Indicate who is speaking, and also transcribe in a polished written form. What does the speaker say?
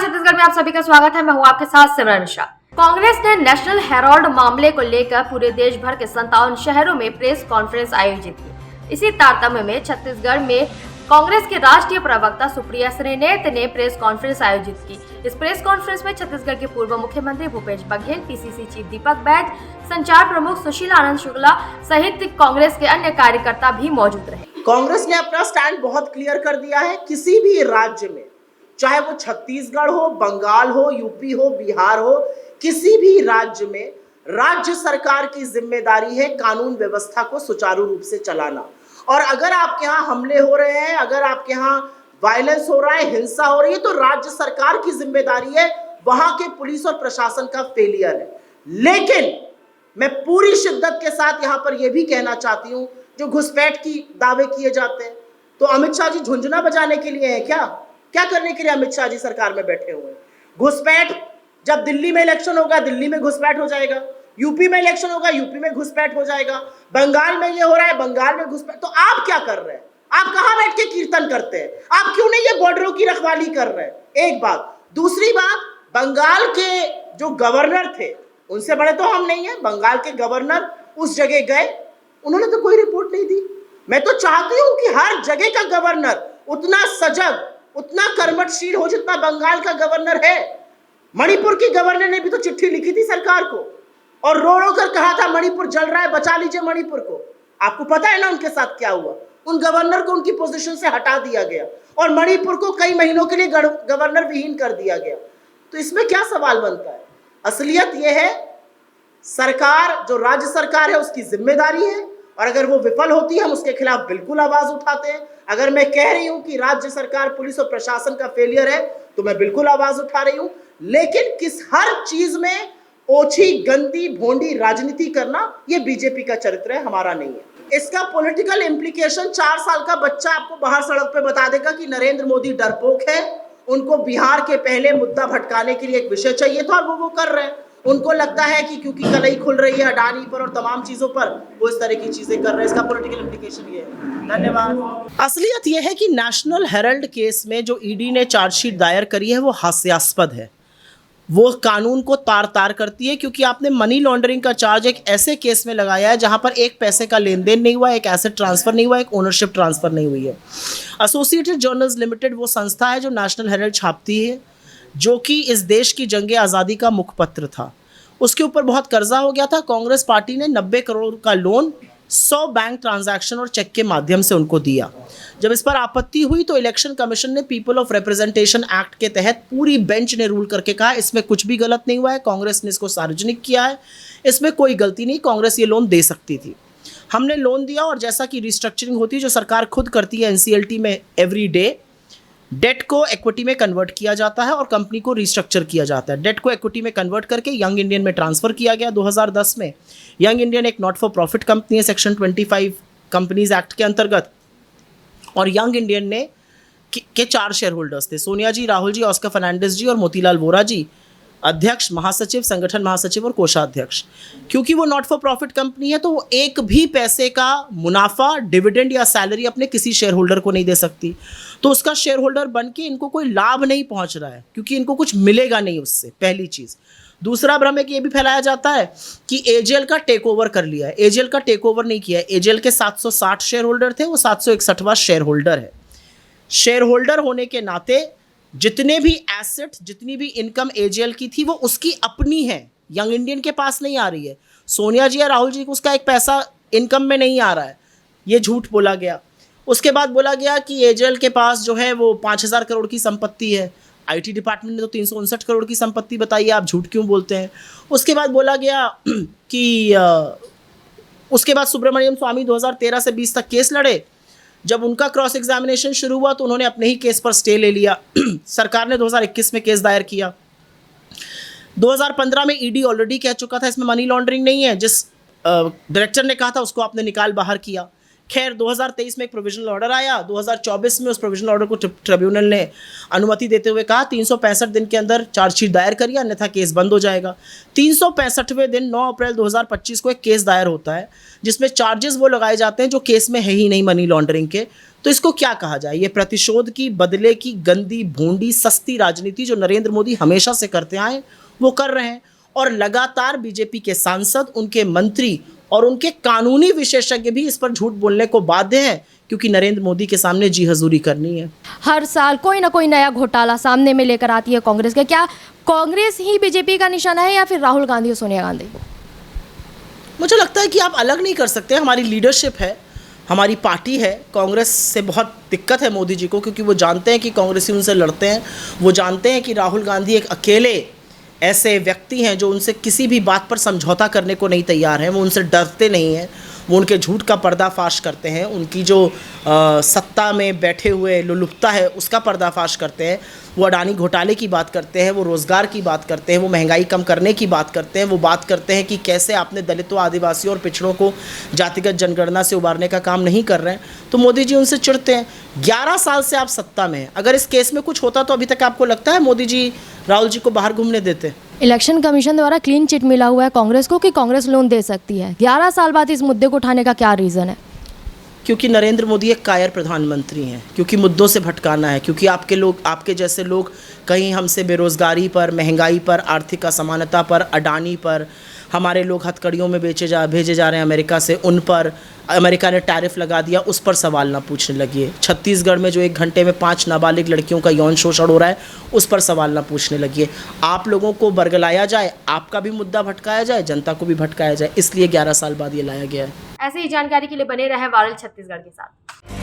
Speaker 1: छत्तीसगढ़ में आप सभी का स्वागत है। मैं हूं आपके साथ सिमरन शाह। कांग्रेस ने नेशनल हेराल्ड मामले को लेकर पूरे देश भर के 57 शहरों में प्रेस कॉन्फ्रेंस आयोजित की। इसी तारतम्य में छत्तीसगढ़ में कांग्रेस के राष्ट्रीय प्रवक्ता सुप्रिया श्रीनेत ने प्रेस कॉन्फ्रेंस आयोजित की। इस प्रेस कॉन्फ्रेंस में छत्तीसगढ़ के पूर्व मुख्यमंत्री भूपेश बघेल, पीसीसी चीफ दीपक बैज, संचार प्रमुख सुशील आनंद शुक्ला सहित कांग्रेस के अन्य कार्यकर्ता भी मौजूद रहे।
Speaker 2: कांग्रेस ने अपना स्टैंड बहुत क्लियर कर दिया है। किसी भी राज्य में, चाहे वो छत्तीसगढ़ हो, बंगाल हो, यूपी हो, बिहार हो, किसी भी राज्य में राज्य सरकार की जिम्मेदारी है कानून व्यवस्था को सुचारू रूप से चलाना। और अगर आपके यहाँ हमले हो रहे हैं, अगर आपके यहाँ वायलेंस हो रहा है, हिंसा हो रही है, तो राज्य सरकार की जिम्मेदारी है, वहां के पुलिस और प्रशासन का फेलियर है। लेकिन मैं पूरी शिद्दत के साथ यहाँ पर यह भी कहना चाहती हूँ, जो घुसपैठ की दावे किए जाते हैं, तो अमित शाह जी झुंझुना बजाने के लिए हैं क्या करने के लिए अमित शाह जी सरकार में बैठे हुए हैं? घुसपैठ, जब दिल्ली में इलेक्शन होगा दिल्ली में घुसपैठ हो जाएगा, यूपी में इलेक्शन होगा यूपी में घुसपैठ हो जाएगा, बंगाल में ये हो रहा है बंगाल में घुसपैठ। तो आप क्या कर रहे हैं? आप कहां बैठ के कीर्तन करते हैं? आप क्यों नहीं ये बॉर्डरों की रखवाली कर रहे हैं? एक बात। दूसरी बात, बंगाल के जो गवर्नर थे, उनसे बड़े तो हम नहीं है, बंगाल के गवर्नर उस जगह गए, उन्होंने तो कोई रिपोर्ट नहीं दी। मैं तो चाहती हूं कि हर जगह का गवर्नर उतना सजग, उतना कर्मठशील हो जितना बंगाल का गवर्नर है। मणिपुर की गवर्नर ने भी तो चिट्ठी लिखी थी सरकार को और रो रो कर कहा था मणिपुर जल रहा है, बचा लीजिए मणिपुर को। आपको पता है ना उनके साथ क्या हुआ? उन गवर्नर को उनकी पोजीशन से हटा दिया गया और मणिपुर को कई महीनों के लिए गवर्नर विहीन कर दिया गया। तो इसमें क्या सवाल बनता है? असलियत यह है, सरकार जो राज्य सरकार है उसकी जिम्मेदारी है, और अगर वो विफल होती है हम उसके खिलाफ बिल्कुल आवाज उठाते हैं। अगर मैं कह रही हूं कि राज्य सरकार, पुलिस और प्रशासन का फेलियर है, तो मैं बिल्कुल आवाज उठा रही हूं। लेकिन किस हर चीज में ओछी, गंदी, भोंडी राजनीति करना, यह बीजेपी का चरित्र है, हमारा नहीं है। इसका पॉलिटिकल इंप्लीकेशन 4 साल का बच्चा आपको बाहर सड़क पे बता देगा कि नरेंद्र मोदी डरपोक है, उनको बिहार के पहले मुद्दा भटकाने के लिए एक विषय चाहिए था और वो कर रहे हैं। उनको लगता है कि क्योंकि कलई खुल रही है अडानी पर और तमाम चीजों पर, वो इस तरह की चीजें कर रहे हैं। इसका पॉलिटिकल इंप्लीकेशन ये है। धन्यवाद। असलियत यह है कि नेशनल हेराल्ड केस में जो ईडी ने चार्जशीट दायर करी है वो हास्यास्पद है। वो कानून को तार तार करती है, क्योंकि आपने मनी लॉन्ड्रिंग का चार्ज एक ऐसे केस में लगाया है जहां पर एक पैसे का लेन देन नहीं हुआ, एक एसेट ट्रांसफर नहीं हुआ, एक ओनरशिप ट्रांसफर नहीं हुई है। एसोसिएटेड जर्नल्स लिमिटेड वो संस्था है जो नेशनल हेराल्ड छापती है, जो कि इस देश की जंगे आज़ादी का मुखपत्र था। उसके ऊपर बहुत कर्जा हो गया था। कांग्रेस पार्टी ने 90 करोड़ का लोन 100 बैंक ट्रांजैक्शन और चेक के माध्यम से उनको दिया। जब इस पर आपत्ति हुई तो इलेक्शन कमीशन ने पीपल ऑफ रिप्रेजेंटेशन एक्ट के तहत पूरी बेंच ने रूल करके कहा इसमें कुछ भी गलत नहीं हुआ है, कांग्रेस ने इसको सार्वजनिक किया है, इसमें कोई गलती नहीं, कांग्रेस ये लोन दे सकती थी। हमने लोन दिया और जैसा कि रिस्ट्रक्चरिंग होती है जो सरकार खुद करती है एनसीएलटी में, एवरी डे डेट को इक्विटी में कन्वर्ट किया जाता है और कंपनी को रिस्ट्रक्चर किया जाता है। डेट को इक्विटी में कन्वर्ट करके यंग इंडियन में ट्रांसफर किया गया 2010 में। यंग इंडियन एक नॉट फॉर प्रॉफिट कंपनी है सेक्शन 25 कंपनीज एक्ट के अंतर्गत, और यंग इंडियन ने के 4 शेयर होल्डर्स थे, सोनिया जी, राहुल जी, ऑस्कर फर्नांडिस जी और मोतीलाल वोरा जी, अध्यक्ष, महासचिव, संगठन महासचिव और कोषाध्यक्ष। क्योंकि वो नॉट फॉर प्रॉफिट कंपनी है तो वो एक भी पैसे का मुनाफा, डिविडेंड या सैलरी अपने किसी शेयर होल्डर को नहीं दे सकती। तो उसका शेयर होल्डर बन के इनको कोई लाभ नहीं पहुंच रहा है, क्योंकि इनको कुछ मिलेगा नहीं उससे, पहली चीज़। दूसरा भ्रम है कि ये भी फैलाया जाता है कि एजेएल का टेक ओवर कर लिया है। एजेएल का टेक ओवर नहीं किया है। एजेएल के 760 शेयर होल्डर थे, वो 761वां शेयर होल्डर है। शेयर होल्डर होने के नाते जितने भी एसेट, जितनी भी इनकम एजेएल की थी वो उसकी अपनी है, यंग इंडियन के पास नहीं आ रही है। सोनिया जी या राहुल जी को उसका एक पैसा इनकम में नहीं आ रहा है, ये झूठ बोला गया। उसके बाद बोला गया कि एजेएल के पास जो है वो 5000 करोड़ की संपत्ति है। आईटी डिपार्टमेंट ने तो 359 करोड़ की संपत्ति बताई है, आप झूठ क्यों बोलते हैं? उसके बाद बोला गया कि उसके बाद सुब्रमण्यम स्वामी 2013 से 20 तक केस लड़े। जब उनका क्रॉस एग्जामिनेशन शुरू हुआ तो उन्होंने अपने ही केस पर स्टे ले लिया। सरकार ने 2021 में केस दायर किया। 2015 में ईडी ऑलरेडी कह चुका था इसमें मनी लॉन्ड्रिंग नहीं है। जिस डायरेक्टर ने कहा था उसको आपने निकाल बाहर किया। खैर 2023 में एक प्रोविजनल ऑर्डर आया, 2024 में उस प्रोविजनल ऑर्डर को ट्रिब्यूनल ने अनुमति देते हुए कहा 365 दिन के अंदर चार्जशीट दायर करिए अन्यथा केस बंद हो जाएगा। 365वें दिन 9 अप्रैल 2025 को एक केस दायर होता है जिसमें चार्जेस वो लगाए जाते हैं जो केस में है ही नहीं मनी लॉन्ड्रिंग के। तो इसको क्या कहा जाए? ये प्रतिशोध की, बदले की गंदी भूंडी सस्ती राजनीति जो नरेंद्र मोदी हमेशा से करते आए वो कर रहे हैं, और लगातार बीजेपी के सांसद, उनके मंत्री और उनके कानूनी विशेषज्ञ भी इस पर झूठ बोलने को बाध्य हैं क्योंकि नरेंद्र मोदी के सामने जी हजूरी करनी है।
Speaker 3: हर साल कोई ना कोई नया घोटाला सामने में लेकर आती है कांग्रेस के। क्या कांग्रेस ही बीजेपी का निशाना है या फिर राहुल गांधी और सोनिया गांधी?
Speaker 2: मुझे लगता है कि आप अलग नहीं कर सकते। हमारी लीडरशिप है, हमारी पार्टी है। कांग्रेस से बहुत दिक्कत है मोदी जी को क्योंकि वो जानते हैं कि कांग्रेसी उनसे लड़ते हैं। वो जानते हैं कि राहुल गांधी एक अकेले ऐसे व्यक्ति हैं जो उनसे किसी भी बात पर समझौता करने को नहीं तैयार हैं। वो उनसे डरते नहीं हैं, वो उनके झूठ का पर्दाफाश करते हैं, उनकी जो सत्ता में बैठे हुए लुलुपता है उसका पर्दाफाश करते हैं। वो अडानी घोटाले की बात करते हैं, वो रोज़गार की बात करते हैं, वो महंगाई कम करने की बात करते हैं, वो बात करते हैं कि कैसे आपने दलितों, आदिवासियों और पिछड़ों को जातिगत जनगणना से उबारने का काम नहीं कर रहे हैं। तो मोदी जी उनसे चिढ़ते हैं। 11 साल से आप सत्ता में हैं, अगर इस केस में कुछ होता तो अभी तक आपको लगता है मोदी जी राहुल जी को बाहर घूमने देते?
Speaker 3: इलेक्शन कमीशन द्वारा क्लीन चिट मिला हुआ है कांग्रेस को कि कांग्रेस लोन दे सकती है। 11 साल बाद इस मुद्दे को उठाने का क्या रीज़न है?
Speaker 2: क्योंकि नरेंद्र मोदी एक कायर प्रधानमंत्री हैं, क्योंकि मुद्दों से भटकाना है, क्योंकि आपके जैसे लोग कहीं हमसे बेरोज़गारी पर, महंगाई पर, आर्थिक असमानता पर, अडानी पर, हमारे लोग हथकड़ियों में भेजे जा रहे हैं अमेरिका से, उन पर अमेरिका ने टैरिफ लगा दिया, उस पर सवाल ना पूछने लगिए। छत्तीसगढ़ में जो 1 घंटे में 5 नाबालिग लड़कियों का यौन शोषण हो रहा है उस पर सवाल ना पूछने लगिए। आप लोगों को बरगलाया जाए, आपका भी मुद्दा भटकाया जाए, जनता को भी भटकाया जाए, इसलिए 11 साल बाद ये लाया गया है।
Speaker 1: ऐसे ही जानकारी के लिए बने रहें वायरल छत्तीसगढ़ के साथ।